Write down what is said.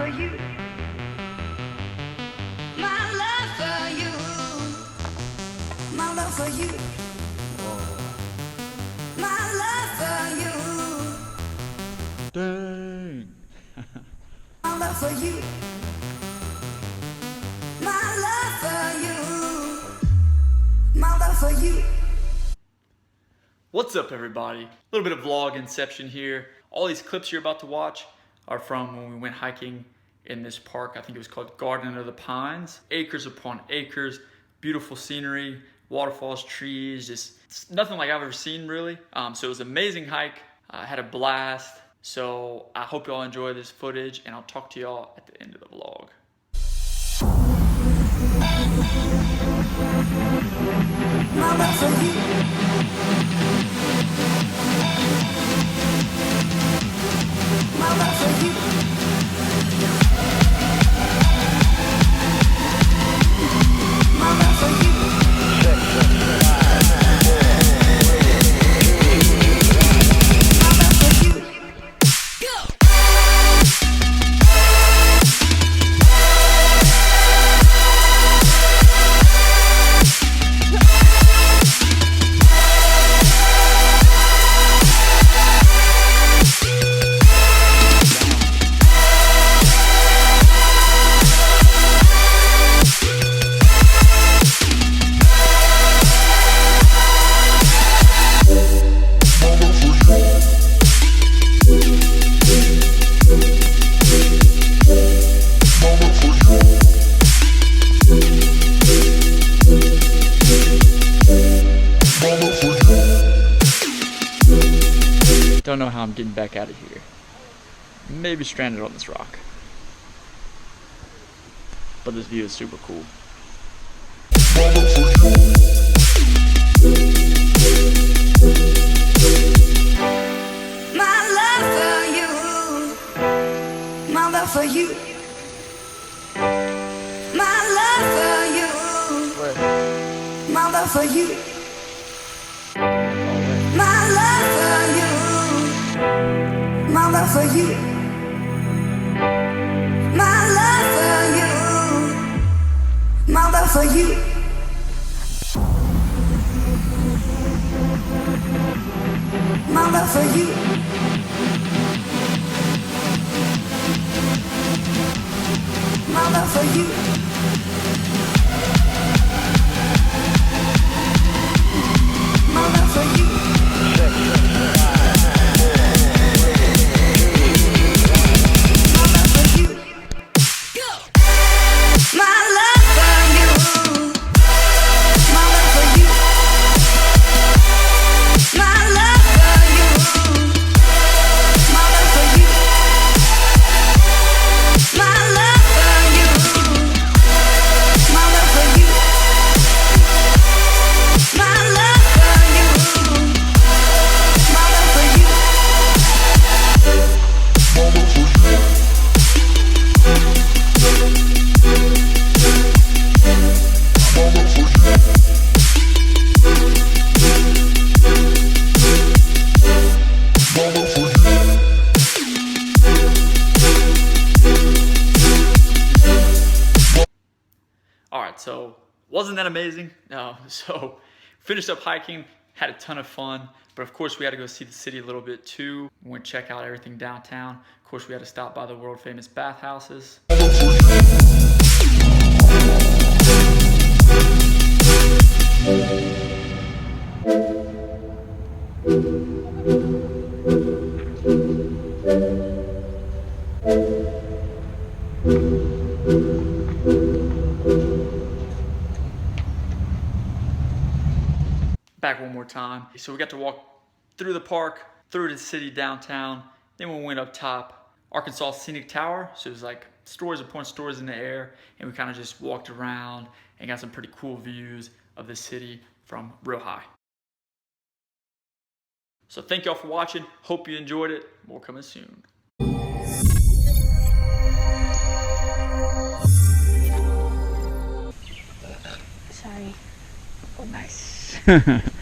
for you. My love for you. My love for you. My love for you. Dang. My love for you. My love for you. My love for you. What's up, everybody? A little bit of vlog inception here. All these clips you're about to watch are from when we went hiking in this park. I think it was called Garden of the Pines. Acres upon acres, beautiful scenery, waterfalls, trees, just nothing like I've ever seen, really. So it was an amazing hike. I had a blast. So I hope y'all enjoy this footage, and I'll talk to y'all at the end of the vlog. My love for you. My love for you. My love for you. My love for you. Go. Don't know how I'm getting back out of here. Maybe stranded on this rock. But this view is super cool. My love for you. My love for you. My love for you. My love for you. My love for you. My love for you. My love for you. My love for you. My love for you. My love for you. My love for you. My love for you. Go. My love for you. My love for you. My love for you. My love for you. My love for you. My love for you. My love for you. My love for you. Alright, so wasn't that amazing? No. So finished up hiking, had a ton of fun, but of course we had to go see the city a little bit too. We went to check out everything downtown. Of course we had to stop by the world famous bathhouses. Back one more time. So we got to walk through the park, through the city downtown, then we went up top, Arkansas Scenic Tower. So it was like stories upon stories in the air, and we kind of just walked around and got some pretty cool views of the city from real high. So thank y'all for watching. Hope you enjoyed it. More coming soon. Sorry. Nice.